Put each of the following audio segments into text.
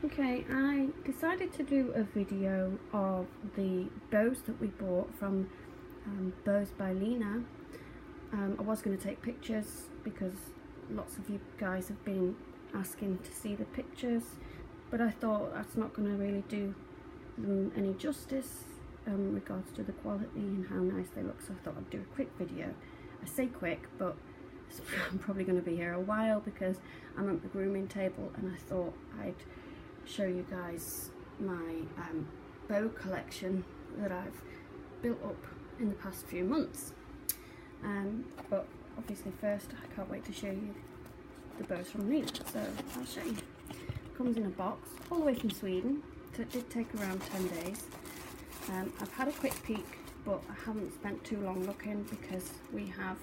Okay, I decided to do a video of the bows that we bought from Bows by Linnea. I was going to take pictures because lots of you guys have been asking to see the pictures, but I thought that's not going to really do them any justice in regards to the quality and how nice they look, so I thought I'd do a quick video. I say quick, but I'm probably going to be here a while because I'm at the grooming table, and I thought I'd show you guys my bow collection that I've built up in the past few months. But obviously first I can't wait to show you the bows from Linnea, so I'll show you. It comes in a box all the way from Sweden, so it did take around 10 days. I've had a quick peek, but I haven't spent too long looking because we have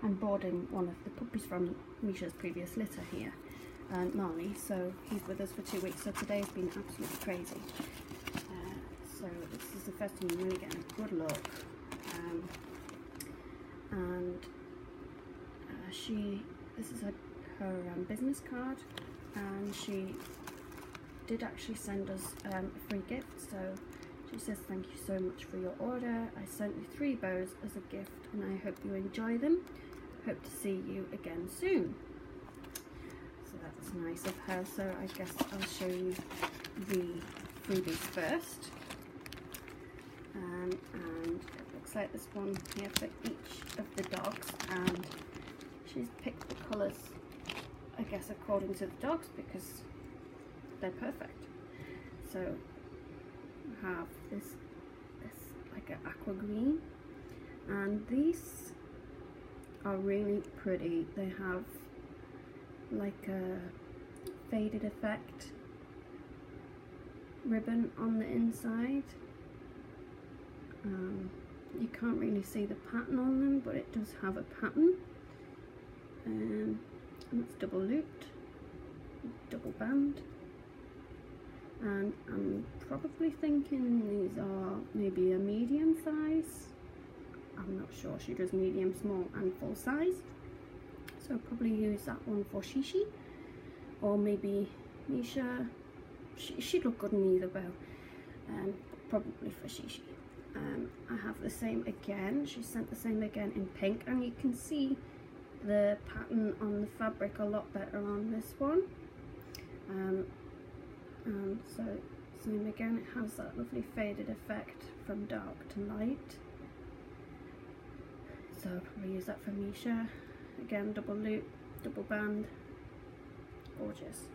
I'm boarding one of the puppies from Misha's previous litter here, Marley, so he's with us for 2 weeks, so today's been absolutely crazy. So this is the first time I'm really getting a good look, and this is her business card, and she did actually send us a free gift. So she says, thank you so much for your order. I sent you 3 bows as a gift and I hope you enjoy them. Hope to see you again soon. So that's nice of her. So I guess I'll show you the freebies first. And it looks like there's one here for each of the dogs, and she's picked the colours, I guess, according to the dogs because they're perfect. So I have this like an aqua green, and these are really pretty. They have like a faded effect ribbon on the inside. You can't really see the pattern on them, but it does have a pattern, and it's double looped, double band, and I'm probably thinking these are maybe a medium size. I'm not sure. She does medium, small and full size, so I'll probably use that one for Shishi, or maybe Misha. She'd look good in either bow, probably for Shishi. I have the same again. She sent the same again in pink, and you can see the pattern on the fabric a lot better on this one. So same again, it has that lovely faded effect from dark to light. So I'll probably use that for Misha. Again, double loop, double band, gorgeous.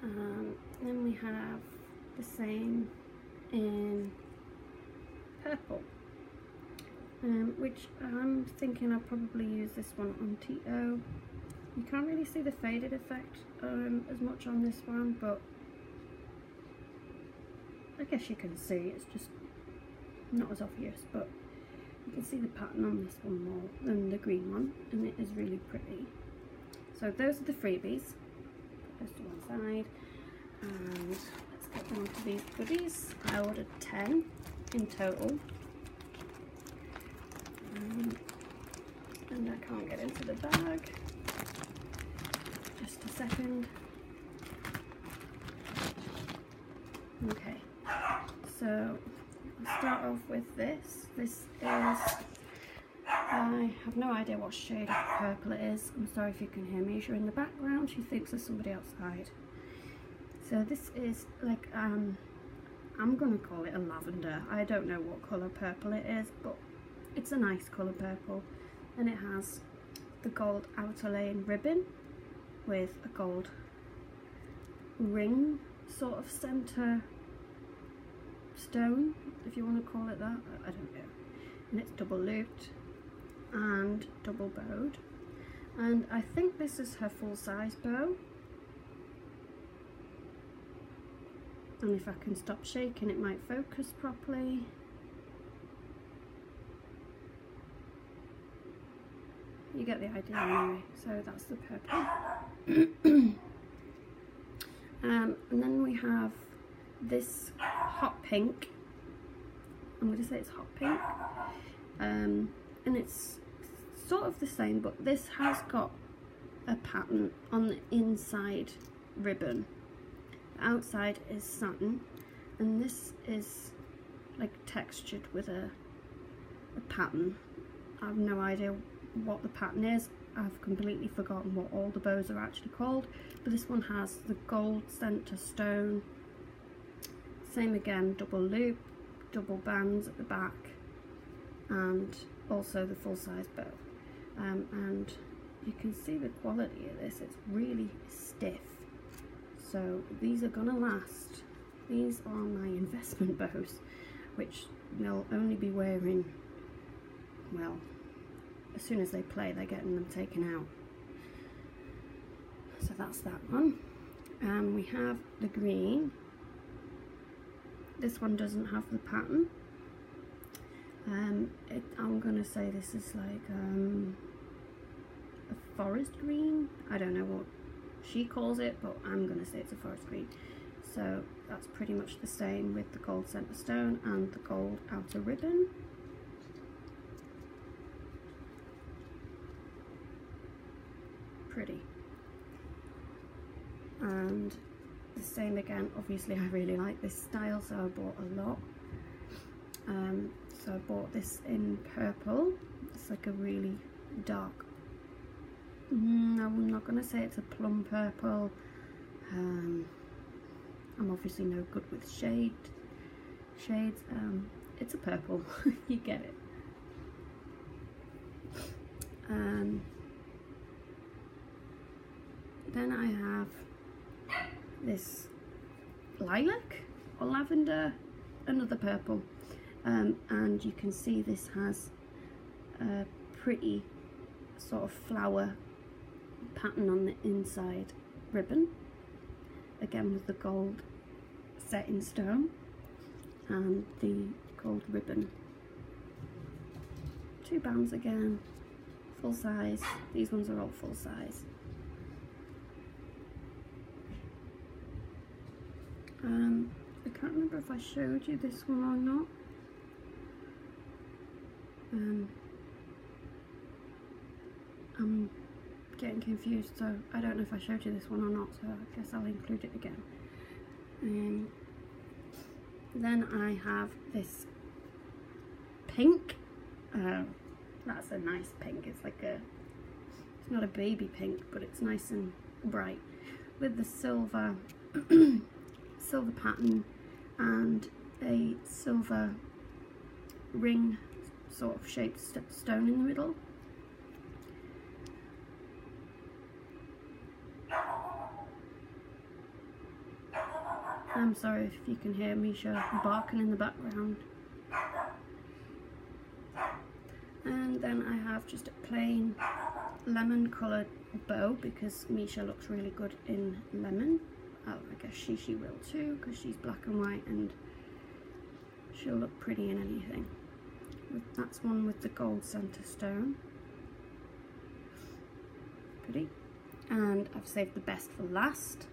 Then we have the same in purple, which I'm thinking I'll probably use this one on TO. You can't really see the faded effect as much on this one, but I guess you can see, it's just not as obvious, but you can see the pattern on this one more than the green one, and it is really pretty. So those are the freebies. Put those to one side, and let's get on to these goodies. I ordered 10 in total, and I can't get into the bag. Just a second. Okay, so I'll start off with this. This is, I have no idea what shade of purple it is. I'm sorry if you can hear me. She's in the background. She thinks there's somebody outside. So this is like, I'm gonna call it a lavender. I don't know what colour purple it is, but it's a nice colour purple, and it has the gold outer lane ribbon with a gold ring sort of centre stone, if you want to call it that. I don't know. And it's double looped and double bowed, and I think this is her full size bow. And if I can stop shaking, it might focus properly. You get the idea anyway. So that's the purple. And then we have this hot pink. I'm going to say it's hot pink. And it's sort of the same, but this has got a pattern on the inside ribbon. The outside is satin, and this is like textured with a pattern. I have no idea what the pattern is. I've completely forgotten what all the bows are actually called, but this one has the gold centre stone. Same again, double loop, double bands at the back, and also the full-size bow. And you can see the quality of this, it's really stiff. So these are gonna last. These are my investment bows, which they'll only be wearing, well, as soon as they play, they're getting them taken out. So that's that one. We have the green. This one doesn't have the pattern. I'm gonna say this is like a forest green. I don't know what she calls it, but I'm gonna say it's a forest green. So that's pretty much the same with the gold centre stone and the gold outer ribbon. Pretty. And the same again, obviously I really like this style, so I bought a lot. So I bought this in purple. It's like a really dark, I'm not going to say it's a plum purple. I'm obviously no good with shades. It's a purple. You get it. Then I have this lilac or lavender, another purple, and you can see this has a pretty sort of flower pattern on the inside ribbon, again with the gold set in stone and the gold ribbon. 2 bands again, full size. These ones are all full size. I can't remember if I showed you this one or not. I'm getting confused, so I don't know if I showed you this one or not, so I guess I'll include it again. Then I have this pink. That's a nice pink. It's like it's not a baby pink, but it's nice and bright with the silver silver pattern and a silver ring sort of shaped stone in the middle. I'm sorry if you can hear Misha barking in the background. And then I have just a plain lemon coloured bow because Misha looks really good in lemon. I guess she will too, because she's black and white and she'll look pretty in anything. That's one with the gold centre stone. Pretty. And I've saved the best for last.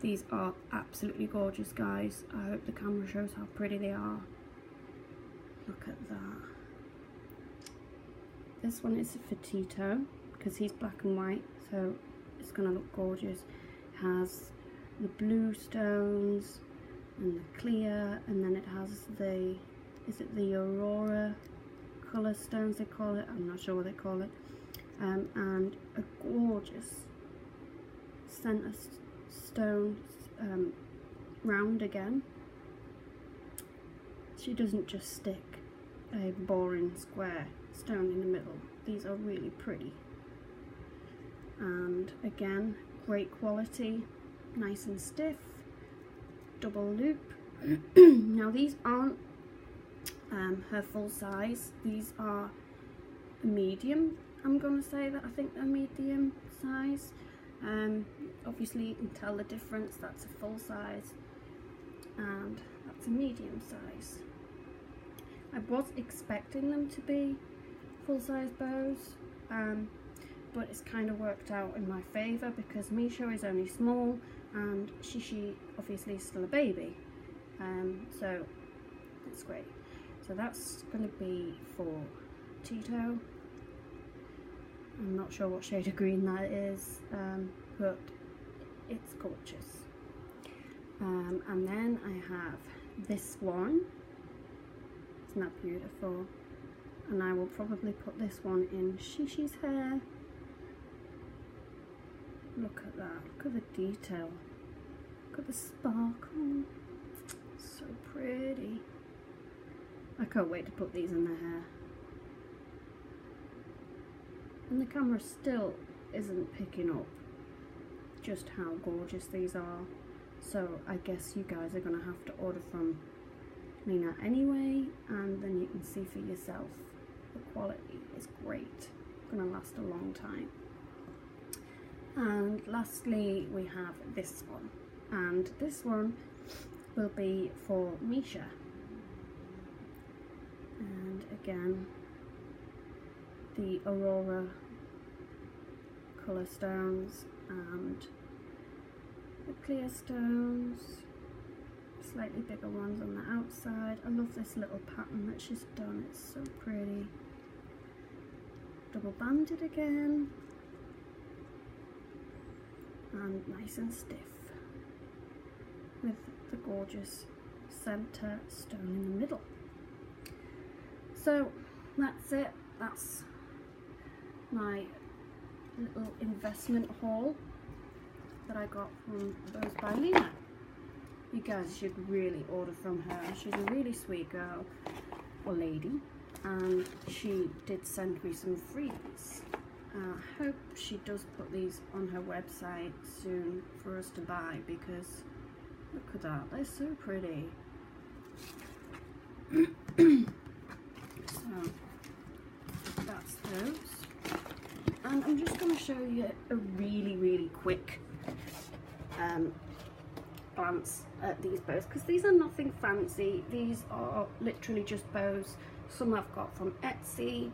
These are absolutely gorgeous, guys. I hope the camera shows how pretty they are. Look at that. This one is for Tito because he's black and white, so it's going to look gorgeous. It has the blue stones and the clear, and then it has the, is it the Aurora colour stones they call it? I'm not sure what they call it. And a gorgeous centre stone, round again. She doesn't just stick a boring square stone in the middle. These are really pretty, and again great quality, nice and stiff, double loop. Now these aren't her full size, these are medium. I'm gonna say that I think they're medium size. Obviously you can tell the difference. That's a full size and that's a medium size. I was expecting them to be full-size bows, but it's kind of worked out in my favour because Misha is only small and Shishi obviously is still a baby, so it's great. So that's going to be for Tito. I'm not sure what shade of green that is, but it's gorgeous. And then I have this one. Isn't that beautiful? And I will probably put this one in Shishi's hair. Look at that, look at the detail, look at the sparkle, so pretty. I can't wait to put these in their hair. And the camera still isn't picking up just how gorgeous these are. So I guess you guys are going to have to order from Linnea anyway, and then you can see for yourself. The quality is great, going to last a long time. And lastly we have this one, and this one will be for Misha. And again, the Aurora colour stones and the clear stones, slightly bigger ones on the outside. I love this little pattern that she's done, it's so pretty. Double banded again, and nice and stiff with the gorgeous centre stone in the middle. So that's it, that's my little investment haul that I got from Bows by Linnea. You guys should really order from her. She's a really sweet girl or lady, and she did send me some freebies. I hope she does put these on her website soon for us to buy, because look at that, they're so pretty. So that's those, and I'm just going to show you a really quick glance at these bows, because these are nothing fancy. These are literally just bows. Some I've got from Etsy.